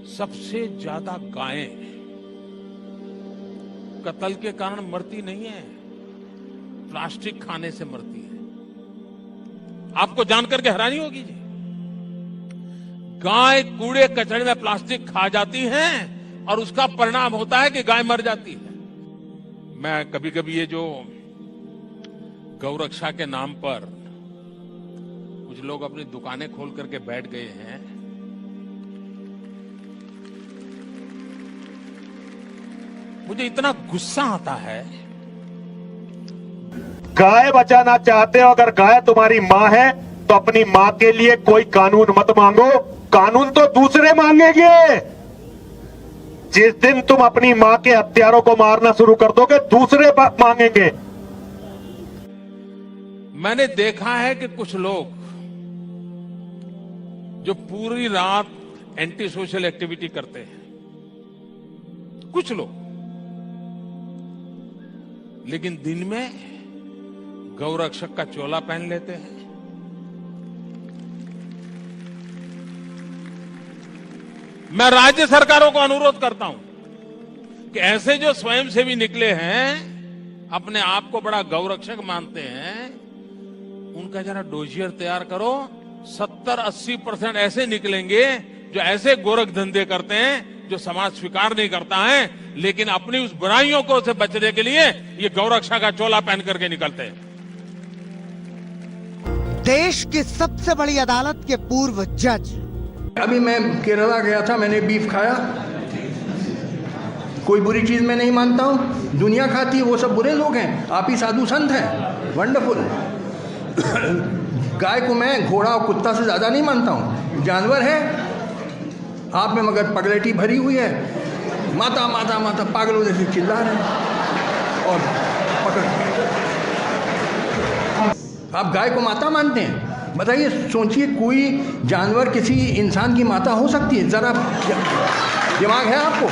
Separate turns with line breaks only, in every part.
सबसे ज्यादा गायें कत्ल के कारण मरती नहीं है, प्लास्टिक खाने से मरती है। आपको जानकर के हैरानी होगी जी, गाय कूड़े कचरे में प्लास्टिक खा जाती है और उसका परिणाम होता है कि गाय मर जाती है। मैं कभी कभी ये जो गौरक्षा के नाम पर कुछ लोग अपनी दुकानें खोल करके बैठ गए हैं, मुझे इतना गुस्सा आता है।
गाय बचाना चाहते हो, अगर गाय तुम्हारी मां है तो अपनी मां के लिए कोई कानून मत मांगो, कानून तो दूसरे मांगेंगे। जिस दिन तुम अपनी मां के हत्यारों को मारना शुरू कर दोगे, दूसरे मांगेंगे।
मैंने देखा है कि कुछ लोग जो पूरी रात एंटी सोशल एक्टिविटी करते हैं, कुछ लोग, लेकिन दिन में गौरक्षक का चोला पहन लेते हैं। मैं राज्य सरकारों को अनुरोध करता हूं कि ऐसे जो स्वयंसेवी निकले हैं, अपने आप को बड़ा गौरक्षक मानते हैं, उनका जरा डोजियर तैयार करो। 70-80% ऐसे निकलेंगे जो ऐसे गोरख धंधे करते हैं जो समाज स्वीकार नहीं करता है, लेकिन अपनी उस बुराइयों को से बचने के लिए ये गौरक्षा का चोला पहन करके निकलते हैं।
देश की सबसे बड़ी अदालत के पूर्व जज।
अभी मैं केरला गया था, मैंने बीफ खाया, कोई बुरी चीज मैं नहीं मानता हूं। दुनिया खाती है, वो सब बुरे लोग हैं, आप ही साधु संत हैं, वंडरफुल। गाय को मैं घोड़ा और कुत्ता से ज्यादा नहीं मानता हूं, जानवर है। आप में मगर पगलेटी भरी हुई है, माता माता माता पागलों जैसे चिल्ला रहे हैं और पकड़। आप गाय को माता मानते हैं? बताइए, सोचिए, कोई जानवर किसी इंसान की माता हो सकती है? जरा दिमाग है आपको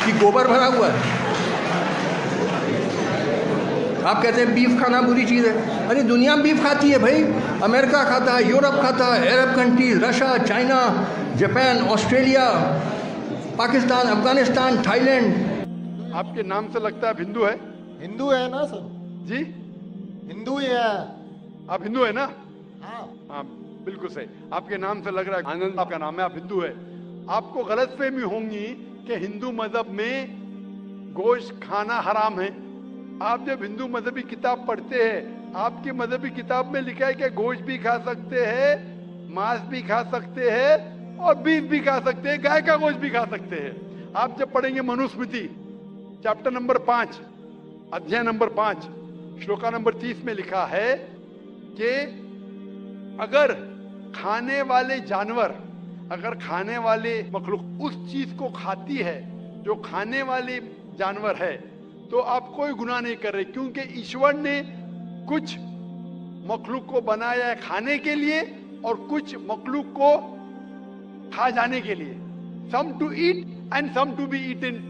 कि गोबर भरा हुआ है? आप कहते हैं बीफ खाना बुरी चीज़ है। अरे दुनिया बीफ खाती है भाई, अमेरिका खाता है, यूरोप खाता है, अरब countries, Russia, China, Japan, Australia, Pakistan, Afghanistan, Thailand.
आपके नाम से लगता है आप हिंदू है?
हिंदू है ना सर?
जी,
हिंदू ही है।
आप हिंदू है ना?
हाँ,
बिल्कुल सही। आपके नाम से लग रहा है, आनंद आपका नाम है, आप हिंदू है। आपको गलतफहमी होंगी कि हिंदू मजहब में गोश्त खाना हराम है। आप जब हिंदू मजहबी किताब पढ़ते हैं, आपकी मजहबी किताब में लिखा है कि गोश्त भी खा सकते हैं, मांस भी खा सकते हैं और बीफ भी खा सकते हैं, गाय का गोश्त भी खा सकते हैं। आप जब पढ़ेंगे मनुस्मृति चैप्टर नंबर 5, अध्याय नंबर 5, श्लोका नंबर 30 में लिखा है कि अगर खाने वाले जानवर, अगर खाने वाले मखलूक उस चीज को खाती है जो खाने वाले जानवर है, तो आप कोई गुनाह नहीं कर रहे, क्योंकि ईश्वर ने कुछ मखलूक को बनाया है खाने के लिए और कुछ मखलूक को खा जाने के लिए। Some to eat and some to be eaten.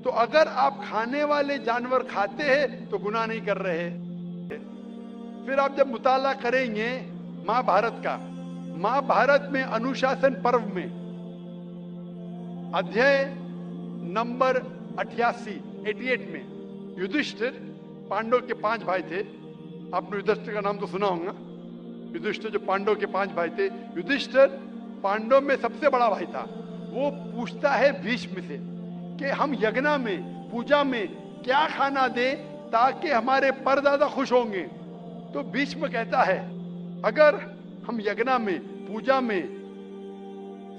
तो अगर आप खाने वाले जानवर खाते हैं तो गुनाह नहीं कर रहे। फिर आप जब मुताला करेंगे महाभारत का, महाभारत में अनुशासन पर्व में अध्याय नंबर 88 में युधिष्ठिर, पांडव के 5 भाई थे। आपने युधिष्ठिर का नाम तो सुना होगा। युधिष्ठिर जो पांडव के 5 भाई थे, युधिष्ठिर पांडव में सबसे बड़ा भाई था। वो पूछता है भीष्म से कि हम यज्ञ में, पूजा में क्या खाना दें ताकि हमारे परदादा खुश होंगे। तो भीष्म कहता है, अगर हम यज्ञ में, पूजा में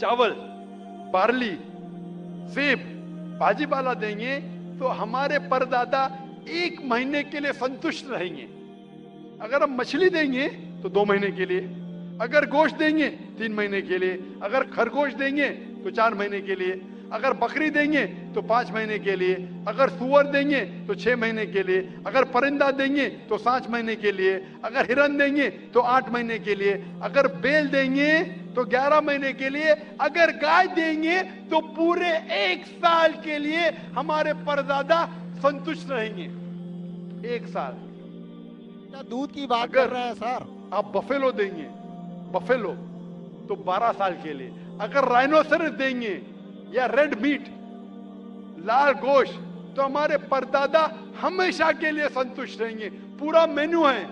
चावल, बार्ली, सेब, भाजी पाला देंगे तो हमारे परदादा 1 महीने के लिए संतुष्ट रहेंगे। अगर हम मछली देंगे तो 2 महीने के लिए, अगर गोश्त देंगे 3 महीने के लिए, अगर खरगोश देंगे तो 4 महीने के लिए, अगर बकरी देंगे तो 5 महीने के लिए, अगर सुअर देंगे तो 6 महीने के लिए, अगर परिंदा देंगे तो 7 महीने के लिए, अगर हिरन देंगे तो 8 महीने के लिए, अगर बैल देंगे तो 11 महीने के लिए, अगर गाय देंगे तो पूरे 1 साल के लिए हमारे परदादा संतुष्ट रहेंगे। 1 साल।
क्या दूध की बात कर रहे हैं सर?
आप बफेलो देंगे, बफेलो तो 12 साल के लिए, अगर राइनोसरस देंगे या रेड मीट, लाल गोश्त, तो हमारे परदादा हमेशा के लिए संतुष्ट रहेंगे। पूरा मेन्यू है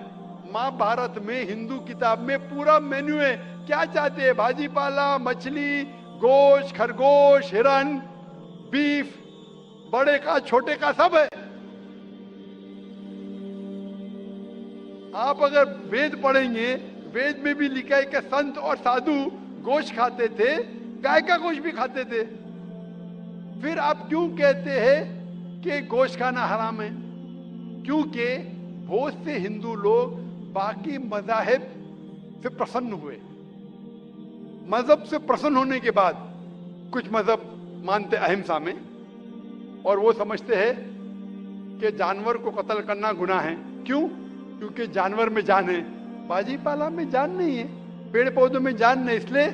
महाभारत में, हिंदू किताब में पूरा मेन्यू है। क्या चाहते हैं? भाजी पाला, मछली, गोश्त, खरगोश, हिरण, बीफ, बड़े का छोटे का सब है। आप अगर वेद पढ़ेंगे, वेद में भी लिखा है कि संत और साधु गोश्त खाते थे, गाय का गोश्त भी खाते थे। फिर आप क्यों कहते हैं कि गोश्त खाना हराम है? क्योंकि बहुत से हिंदू लोग बाकी मज़ाहिब से प्रसन्न हुए। मजहब से प्रसन्न होने के बाद कुछ मजहब मानते अहिंसा में, और वो समझते हैं कि जानवर को कत्ल करना गुनाह है। क्यों? क्योंकि जानवर में जान है, बाजी पाला में जान नहीं है, पेड़ पौधों में जान नहीं, इसलिए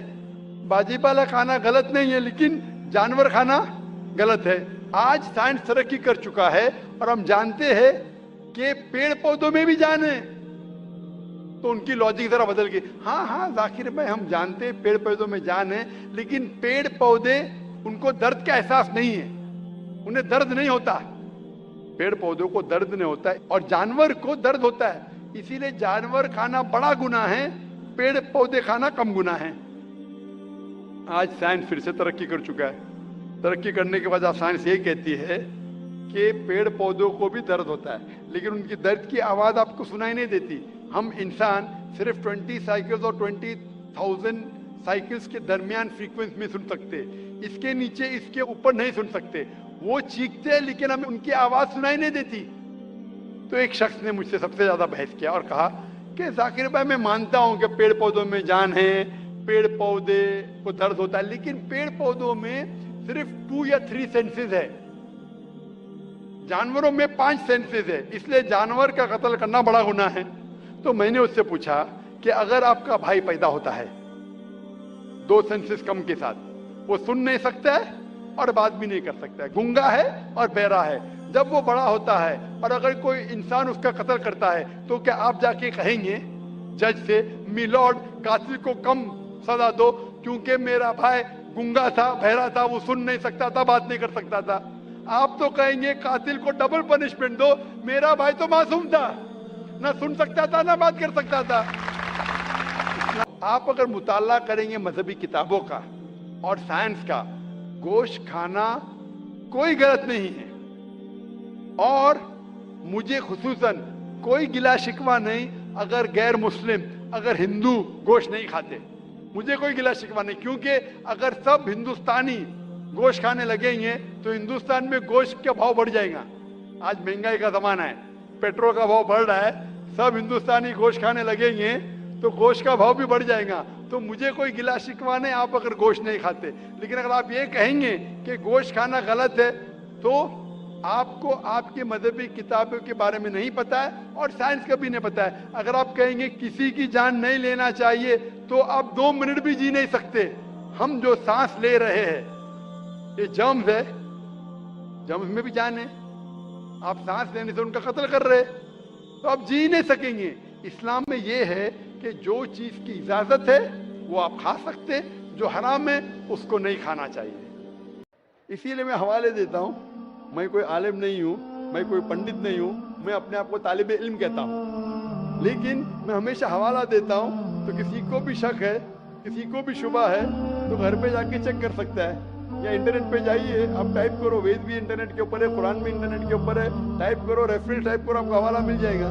बाजी पाला खाना गलत नहीं है, लेकिन जानवर खाना गलत है। आज साइंस तरक्की कर चुका है और हम जानते हैं कि पेड़ पौधों में भी जान है, तो उनकी लॉजिक जरा बदल गई। हाँ हाँ जाकिर भाई, हम जानते हैं पेड़ पौधों में जान है, लेकिन पेड़ पौधे, उनको दर्द का एहसास नहीं है, उन्हें दर्द नहीं होता। पेड़ पौधों को दर्द नहीं होता है और जानवर को दर्द होता है, इसीलिए जानवर खाना बड़ा गुनाह है, पेड़ पौधे खाना कम गुनाह है। आज साइंस फिर से तरक्की कर चुका है। तरक्की करने के बाद साइंस ये कहती है कि पेड़ पौधों को भी दर्द होता है, लेकिन उनकी दर्द की आवाज आपको सुनाई नहीं देती। हम इंसान सिर्फ 20 साइकिल्स और 20,000 साइकिल्स के दरमियान फ्रीक्वेंसी में सुन सकते, इसके नीचे इसके ऊपर नहीं सुन सकते। वो चीखते हैं लेकिन हमें उनकी आवाज सुनाई नहीं देती। तो एक शख्स ने मुझसे सबसे ज्यादा बहस किया और कहा कि जाकिर भाई, मैं मानता हूं कि पेड़ पौधों में जान है, पेड़ पौधे को दर्द होता है, लेकिन पेड़ पौधों में सिर्फ 2 या 3 सेंसेस है, जानवरों में 5 सेंसेस है, इसलिए जानवर का कत्ल करना बड़ा गुनाह है। तो मैंने उससे पूछा कि अगर आपका भाई पैदा होता है 2 सेंसेस कम के साथ, वो सुन नहीं सकता है और बात भी नहीं कर सकता है, गूंगा है और बहरा है, जब वो बड़ा होता है और अगर कोई इंसान उसका कत्ल करता है, तो क्या आप जाके कहेंगे जज से, मिलॉर्ड कातिल को कम सजा दो क्योंकि मेरा भाई गूंगा था, बहरा था, वो सुन नहीं सकता था, बात नहीं कर सकता था? आप तो कहेंगे कातिल को डबल पनिशमेंट दो, मेरा भाई तो मासूम था, ना सुन सकता था ना बात कर सकता था। आप अगर मुताला करेंगे मजहबी किताबों का और साइंस का, गोश्त खाना कोई गलत नहीं है, और मुझे खुसूसन कोई गिला शिकवा नहीं अगर गैर मुस्लिम, अगर हिंदू गोश्त नहीं खाते, मुझे कोई गिला शिकवा नहीं, क्योंकि अगर सब हिंदुस्तानी गोश्त खाने लगेंगे तो हिंदुस्तान में गोश्त का भाव बढ़ जाएगा। आज महंगाई का जमाना है, पेट्रोल का भाव बढ़ रहा है, सब हिंदुस्तानी गोश्त खाने लगेंगे तो गोश्त का भाव भी बढ़ जाएगा। तो मुझे कोई गिला शिकवा नहीं आप अगर गोश्त नहीं खाते, लेकिन अगर आप ये कहेंगे कि गोश्त खाना गलत है, तो आपको आपकी मजहबी किताबों के बारे में नहीं पता है और साइंस का भी नहीं पता है। अगर आप कहेंगे किसी की जान नहीं लेना चाहिए, तो आप 2 मिनट भी जी नहीं सकते। हम जो सांस ले रहे हैं ये जर्म्स है, जर्म्स में भी जान है, आप सांस लेने से उनका कत्ल कर रहे, तो आप जी नहीं सकेंगे। इस्लाम में ये है कि जो चीज की इजाजत है वो आप खा सकते, जो हराम है उसको नहीं खाना चाहिए। इसीलिए मैं हवाले देता हूं, मैं कोई आलिम नहीं हूं, मैं कोई पंडित नहीं हूं, मैं अपने आप को तालिब इल्म कहता हूं, लेकिन मैं हमेशा हवाला देता हूं। तो किसी को भी शक है, किसी को भी शुबा है, तो घर पे जाके चेक कर सकता है, या इंटरनेट पे जाइए, आप टाइप करो, वेद भी इंटरनेट के ऊपर है, कुरान भी इंटरनेट के ऊपर है, टाइप करो, रेफरेंस टाइप करो, आपको हवाला मिल जाएगा।